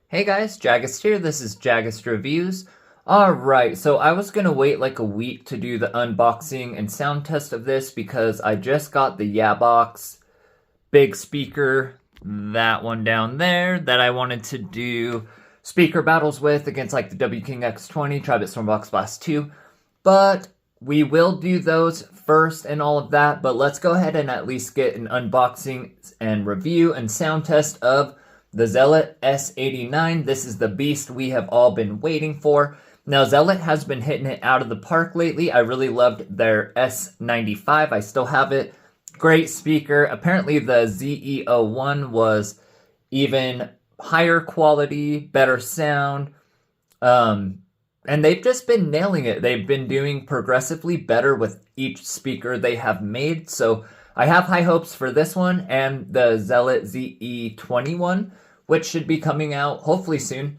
Hey guys, Jagist here. This is Jagist Reviews. Alright, so I was gonna wait like a week to do the unboxing and sound test of this because I just got the Yabox big speaker, that one down there, that I wanted to do speaker battles with against like the W King X20, Tribit Stormbox Blast 2. But we will do those first and all of that, but let's go ahead and at least get an unboxing and review and sound test of the Zealot S89. This is the beast we have all been waiting for. Now, Zealot has been hitting it out of the park lately. I really loved their S95. I still have it. Great speaker. Apparently, the ZE01 was even higher quality, better sound. And they've just been nailing it. They've been doing progressively better with each speaker they have made. So I have high hopes for this one and the Zealot ZE21, which should be coming out hopefully soon.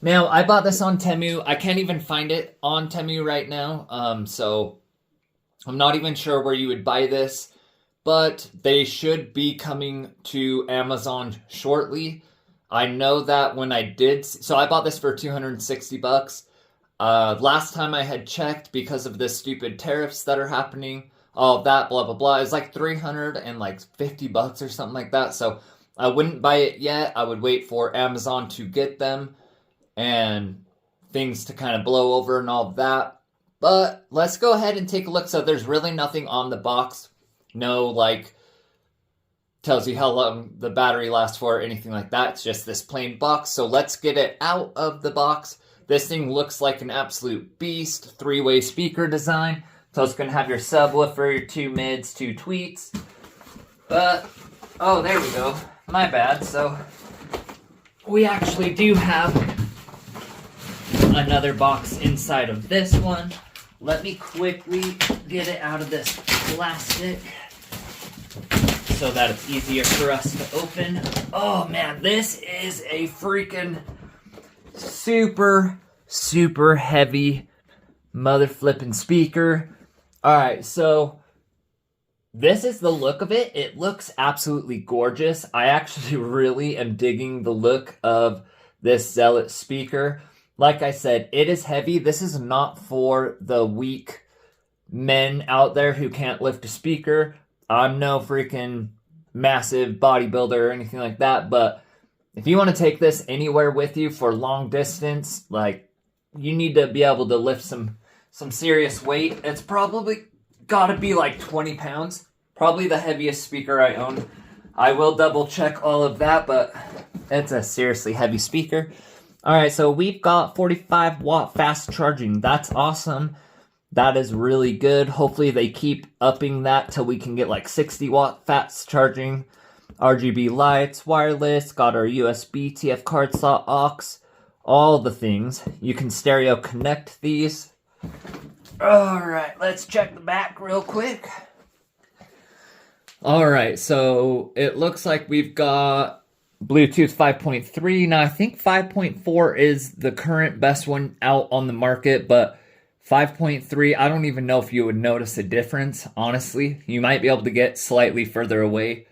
Now, I bought this on Temu. I can't even find it on Temu right now, so I'm not even sure where you would buy this, but they should be coming to Amazon shortly. I know that when I did, so I bought this for 260 bucks. Last time I had checked, because of the stupid tariffs that are happening, all of that, blah, blah, blah, it's like 350 bucks or something like that. So I wouldn't buy it yet. I would wait for Amazon to get them and things to kind of blow over and all of that. But let's go ahead and take a look. So there's really nothing on the box. No, like, tells you how long the battery lasts for or anything like that. It's just this plain box. So let's get it out of the box. This thing looks like an absolute beast. Three-way speaker design. So it's going to have your subwoofer, your two mids, two tweets. But, oh, there we go. My bad. So we actually do have another box inside of this one. Let me quickly get it out of this plastic so that it's easier for us to open. Oh man, this is a freaking super heavy mother flipping speaker. Alright, so this is the look of it. It looks absolutely gorgeous. I actually really am digging the look of this Zealot speaker. Like I said, it is heavy. This is not for the weak men out there who can't lift a speaker. I'm no freaking massive bodybuilder or anything like that, but if you want to take this anywhere with you for long distance, like, you need to be able to lift some serious weight. It's probably got to be like 20 pounds. Probably the heaviest speaker I own. I will double check all of that, but it's a seriously heavy speaker. Alright, so we've got 45 watt fast charging. That's awesome. That is really good. Hopefully they keep upping that till we can get like 60 watt fast charging. RGB lights, wireless, got our USB, TF card slot, aux, all the things. You can stereo connect these. Alright, let's check the back real quick. Alright, so it looks like we've got Bluetooth 5.3. Now, I think 5.4 is the current best one out on the market, but 5.3, I don't even know if you would notice a difference, honestly. You might be able to get slightly further away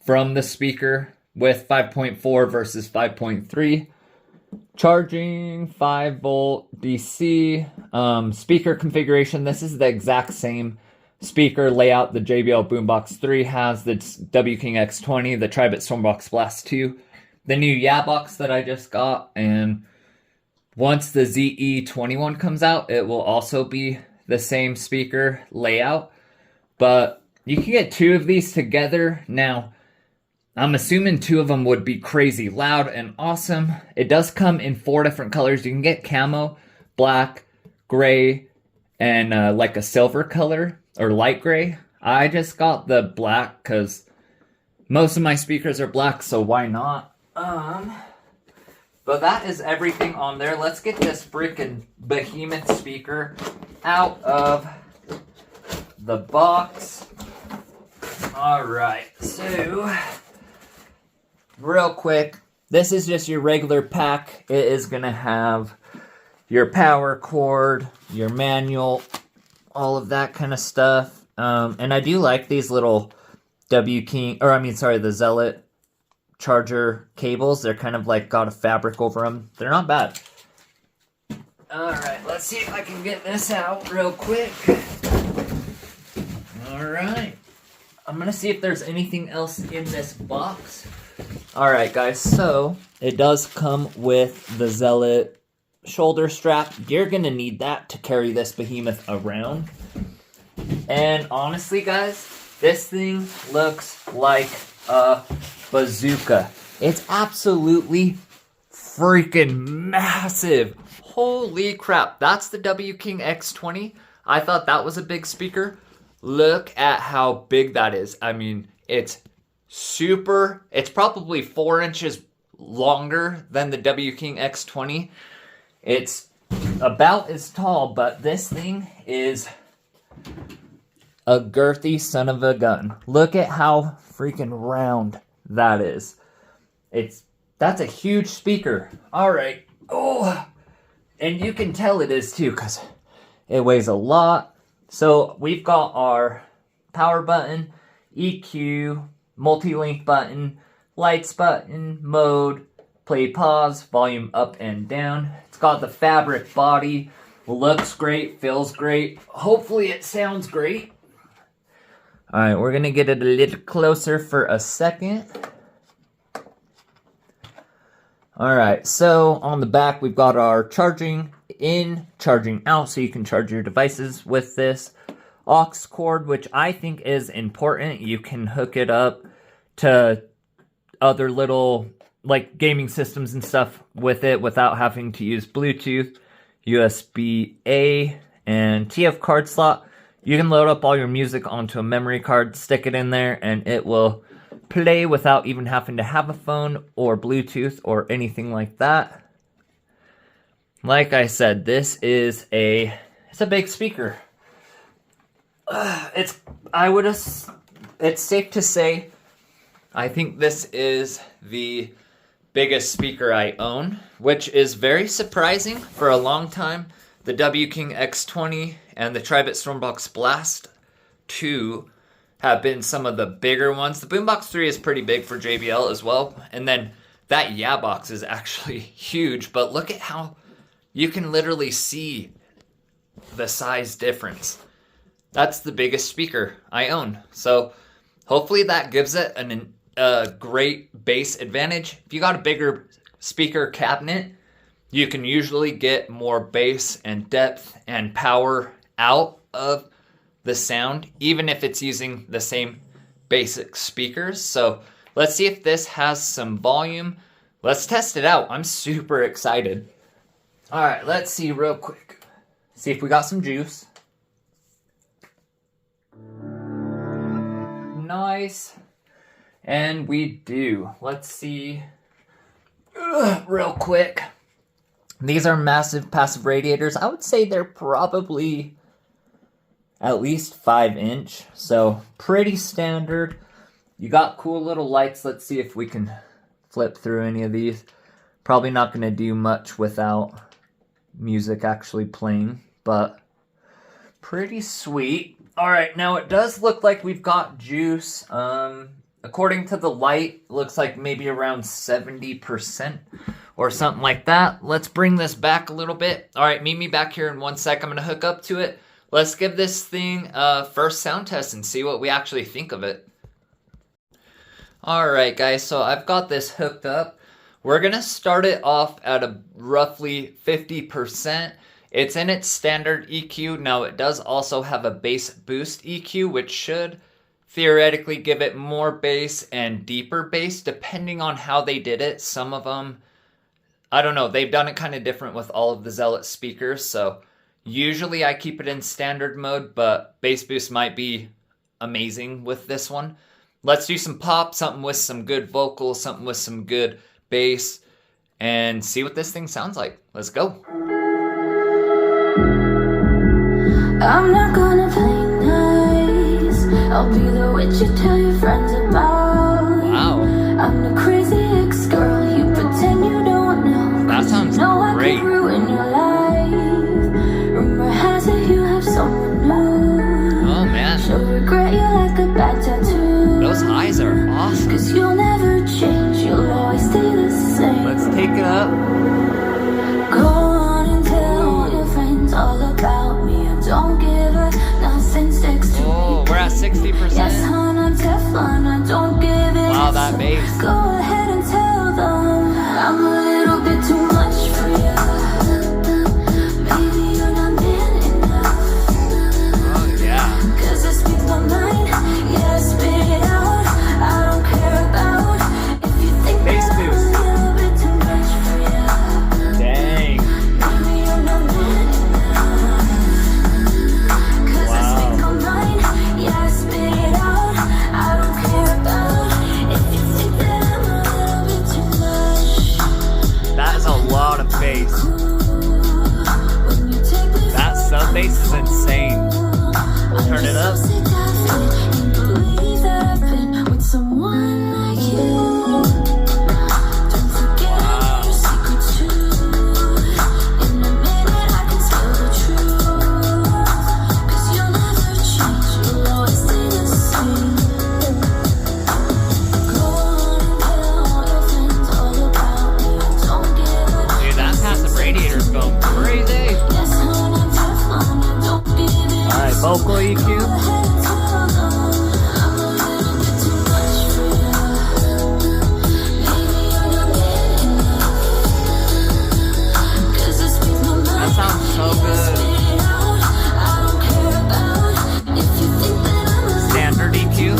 from the speaker with 5.4 versus 5.3. Charging, 5 volt DC. Speaker configuration, this is the exact same speaker layout the JBL Boombox 3 has, the W King X20, the Tribit Stormbox Blast 2, the new Yabox that I just got, and once the ZE21 comes out, it will also be the same speaker layout, but you can get two of these together. Now, I'm assuming two of them would be crazy loud and awesome. It does come in 4 different colors. You can get camo, black, gray, and like a silver color, or light gray. I just got the black because most of my speakers are black, so why not? But that is everything on there. Let's get this freaking behemoth speaker out of the box. Alright, so real quick, this is just your regular pack. It is going to have your power cord, your manual, all of that kind of stuff. And I do like these little the Zealot charger cables. They're kind of like got a fabric over them. They're not bad. Alright, let's see if I can get this out real quick. Alright. I'm gonna see if there's anything else in this box. Alright guys, so it does come with the Zealot shoulder strap. You're gonna need that to carry this behemoth around. And honestly guys, this thing looks like a bazooka. It's absolutely freaking massive. Holy crap, that's the W King X20. I thought that was a big speaker. Look at how big that is. I mean, it's probably 4 inches longer than the W King X20. It's about as tall, but this thing is a girthy son of a gun. Look at how freaking round that is. That's a huge speaker. All right. Oh, and you can tell it is too, because it weighs a lot. So we've got our power button, EQ, multi-link button, lights button, mode, play pause, volume up and down. It's got the fabric body, looks great, feels great. Hopefully it sounds great. All right, we're gonna get it a little closer for a second. All right, so on the back, we've got our charging in, charging out, so you can charge your devices with this. Aux cord, which I think is important. You can hook it up to other little, like, gaming systems and stuff with it without having to use Bluetooth, USB-A, and TF card slot. You can load up all your music onto a memory card, stick it in there, and it will play without even having to have a phone or Bluetooth or anything like that. Like I said, this is it's a big speaker. It's safe to say, I think this is the biggest speaker I own, which is very surprising. For a long time, the W King X20 and the Tribit Stormbox Blast 2 have been some of the bigger ones. The Boombox 3 is pretty big for JBL as well. And then that Yeah Box is actually huge. But look at how you can literally see the size difference. That's the biggest speaker I own. So hopefully that gives it a great bass advantage. If you got a bigger speaker cabinet, you can usually get more bass and depth and power out of the sound, even if it's using the same basic speakers. So let's see if this has some volume. Let's test it out. I'm super excited. All right, let's see real quick. See if we got some juice. Nice. And we do. Let's see real quick. These are massive passive radiators. I would say they're probably at least 5-inch, so pretty standard. You got cool little lights. Let's see if we can flip through any of these. Probably not going to do much without music actually playing, but pretty sweet. All right, now it does look like we've got juice. According to the light, it looks like maybe around 70% or something like that. Let's bring this back a little bit. All right, meet me back here in 1 sec. I'm going to hook up to it. Let's give this thing a first sound test and see what we actually think of it. All right, guys, so I've got this hooked up. We're going to start it off at a roughly 50%. It's in its standard EQ. Now, it does also have a bass boost EQ, which should theoretically give it more bass and deeper bass, depending on how they did it. Some of them, I don't know, they've done it kind of different with all of the Zealot speakers, so usually I keep it in standard mode, but bass boost might be amazing with this one. Let's do some pop, something with some good vocals, something with some good bass, and see what this thing sounds like. Let's go. I'm not gonna play nice. I'll be the witch you tell your friends about. Wow. I'm the crazy ex-girl you pretend you don't know. That sounds great. I could ruin your life. Rumor has it you have someone new. Oh man. She'll regret you like a bad tattoo. Those highs are awesome. 'Cause you'll never change. Wake up. Go on and tell your friends all about me. I don't give a nothing sticks to me. Oh, we're at 60%. Yes, hon, I'm Teflon, I don't give it. Wow, that bass. Go ahead and tell them I'm a little bit too much for you. Maybe you're not man enough. Oh, yeah. Cause I speak my mind, yeah, I spit it out. I don't care about if you think Bass that I'm boost. a little bit too much for you. Dang. Maybe you're not man enough. Cause I speak my mind, yeah, I spit it out. I don't care about if you think that I'm a little bit too much. That is a lot of bass. When you take me That sub bass is insane. Turn it up. Can't believe that I've been with someone like you. Don't forget your secrets too. In a minute I can spill the truth. Cause you'll never change, you'll always stay the same. Go on and tell your friends all about me. Don't give a Dude, that passive radiator's going crazy. yes, hon, I'm Teflon, I don't give it. Alright, vocal EQ. That sounds so good. Standard EQ.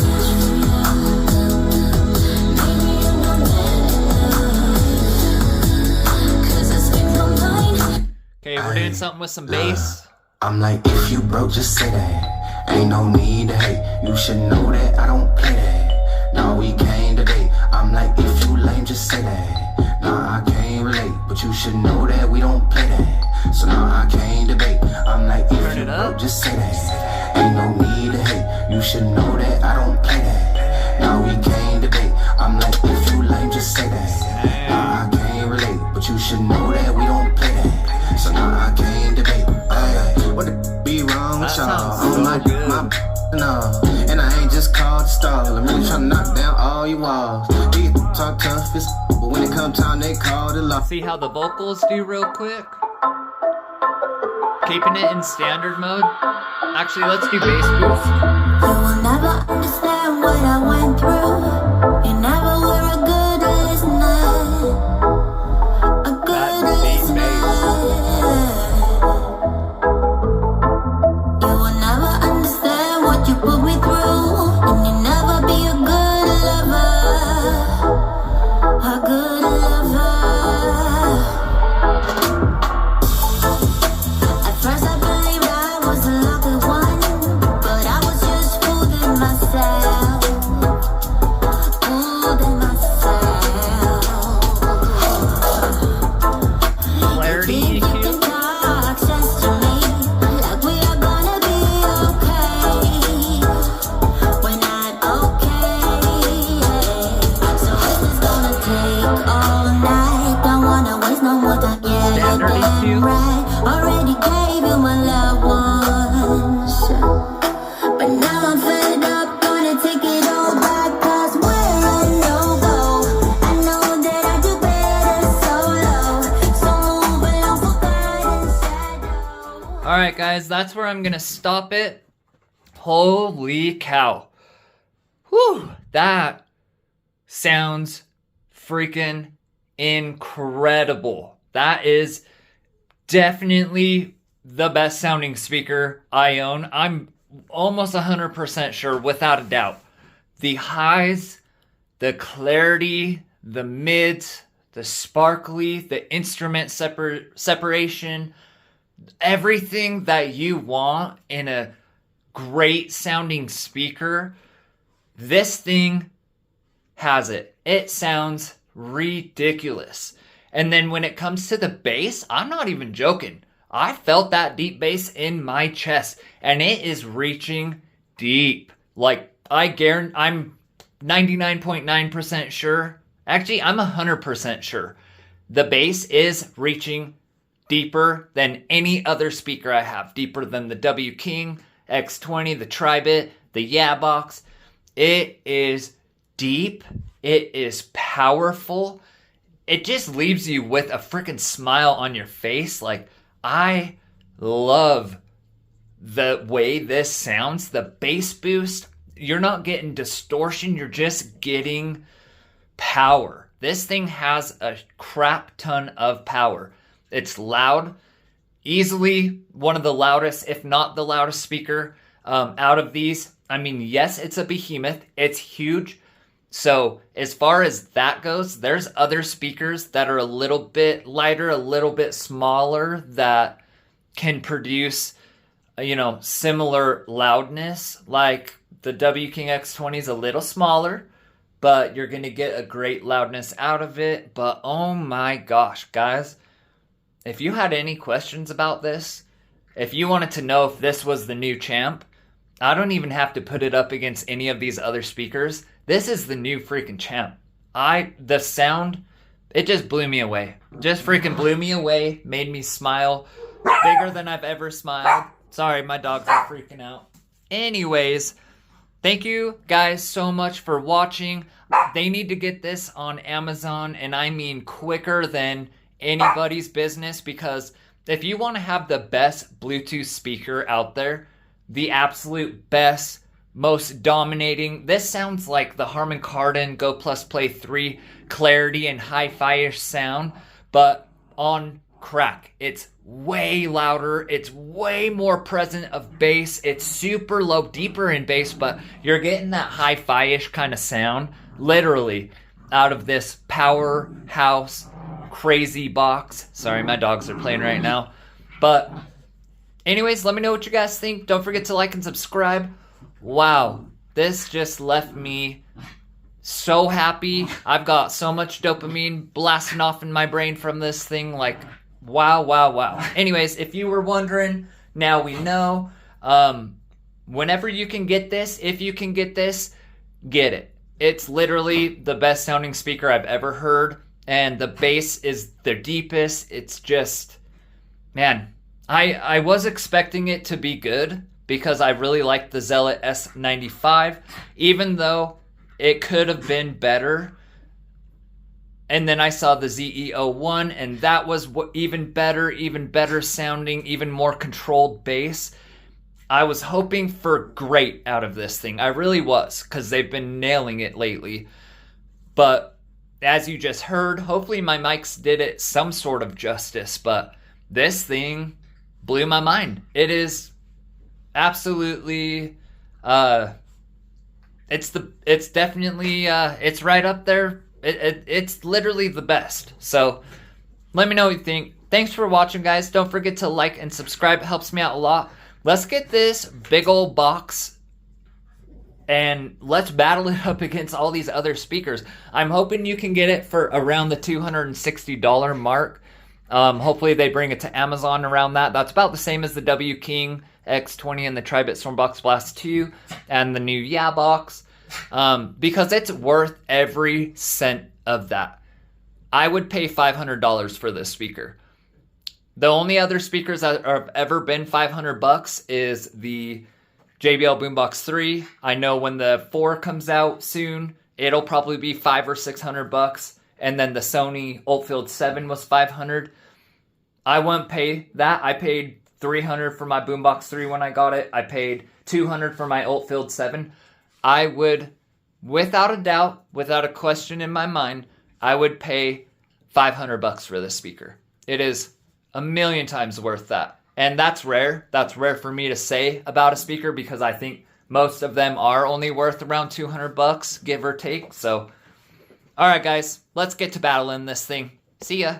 Okay, we're doing something with some bass. I'm like, if you broke, just say that. Ain't no need to hate. You should know that I don't play that. Now we came today. I'm like, if you lame, just say that. Nah, I can't relate, but you should know that we don't play that. So now I can't debate. I'm like, if Turn you it up. broke, just say that. Ain't no need to hate. You should know that I don't play that. Now we can't debate. I'm like, if you lame, just say that. Nah, I can't relate, but you should know that we don't play that. So now I can't debate. Ay, what the be wrong with That y'all? sounds so my good. no, and I ain't just called to stall. I'm really tryna knock down all you walls. They talk tough, but when it come time, they call the law. See how the vocals do real quick? Keeping it in standard mode. Actually, let's do bass boost. You will never understand what I went through. You never were a good listener. A good That's deep listener. You will never understand what you put me through. And you never be a good lover. A good lover. At first I believed I was a lucky one, but I was just fooling myself. Fooling myself. Clarity Think you EQ. can talk sense to me, like we are gonna be okay. We're not okay. So if it's gonna take all night, don't wanna waste no more time. Yeah, Standard damn EQ. right. Already gave you my loved ones, but now I'm fed up. Gonna take it all back, 'cause we're a no-go. I know that I do better solo, so move along for guidance, shadow. Alright, guys, that's where I'm gonna stop it. Holy cow. Whew, that sounds freaking incredible. That is definitely the best sounding speaker I own. I'm almost 100% sure, without a doubt. The highs, the clarity, the mids, the sparkly, the instrument separation, everything that you want in a great sounding speaker, this thing has it. It sounds ridiculous. And then when it comes to the bass, I'm not even joking. I felt that deep bass in my chest, and it is reaching deep. Like, I'm 99.9% sure. Actually, I'm 100% sure. The bass is reaching deeper than any other speaker I have. Deeper than the W King, X20, the Tribit, the Yabox. It is deep. It is powerful. it just leaves you with a freaking smile on your face. Like, I love the way this sounds. The bass boost, you're not getting distortion, you're just getting power. This thing has a crap ton of power. It's loud, easily one of the loudest, if not the loudest speaker out of these. I mean, yes, it's a behemoth, it's huge. So as far as that goes, there's other speakers that are a little bit lighter, a little bit smaller, that can produce, similar loudness. Like the W King X20 is a little smaller, but you're going to get a great loudness out of it. But oh my gosh, guys, if you had any questions about this, if you wanted to know if this was the new champ, I don't even have to put it up against any of these other speakers. This is the new freaking champ. The sound, it just blew me away. Just freaking blew me away, made me smile bigger than I've ever smiled. Sorry, my dogs are freaking out. Anyways, thank you guys so much for watching. They need to get this on Amazon, and I mean quicker than anybody's business, because if you want to have the best Bluetooth speaker out there, the absolute best, most dominating, this sounds like the Harman Kardon Go Plus Play 3 clarity and hi-fi-ish sound, but on crack. It's way louder, it's way more present of bass, it's super low, deeper in bass, but you're getting that hi-fi-ish kind of sound, literally, out of this powerhouse crazy box. Sorry, my dogs are playing right now. But anyways, let me know what you guys think. Don't forget to like and subscribe. Wow, this just left me so happy. I've got so much dopamine blasting off in my brain from this thing. Like, wow, wow, wow. Anyways, if you were wondering, now we know. Whenever you can get this, if you can get this, get it. It's literally the best sounding speaker I've ever heard. And the bass is the deepest. It's just, man, I was expecting it to be good, because I really like the Zealot S95, even though it could have been better. And then I saw the ZE01, and that was even better sounding, even more controlled bass. I was hoping for great out of this thing. I really was, because they've been nailing it lately. But as you just heard, hopefully my mics did it some sort of justice, but this thing blew my mind. It is absolutely, it's definitely, it's right up there. It's literally the best. So let me know what you think. Thanks for watching, guys. Don't forget to like and subscribe. It helps me out a lot. Let's get this big old box and let's battle it up against all these other speakers. I'm hoping you can get it for around the $260 mark. Hopefully they bring it to Amazon around that. That's about the same as the W King X20 and the Tribit Stormbox Blast 2 and the new Yeah box, because it's worth every cent of that. I would pay $500 for this speaker. The only other speakers that have ever been $500 is the JBL Boombox 3. I know when the 4 comes out soon, it'll probably be $500 or $600. And then the Sony Oldfield 7 was $500. I wouldn't pay that. I paid $300 for my Boombox 3 when I got it. I paid $200 for my Oldfield 7. I would, without a doubt, without a question in my mind, I would pay $500 for this speaker. It is a million times worth that. And that's rare. That's rare for me to say about a speaker, because I think most of them are only worth around $200, give or take. So, all right, guys, let's get to battling this thing. See ya.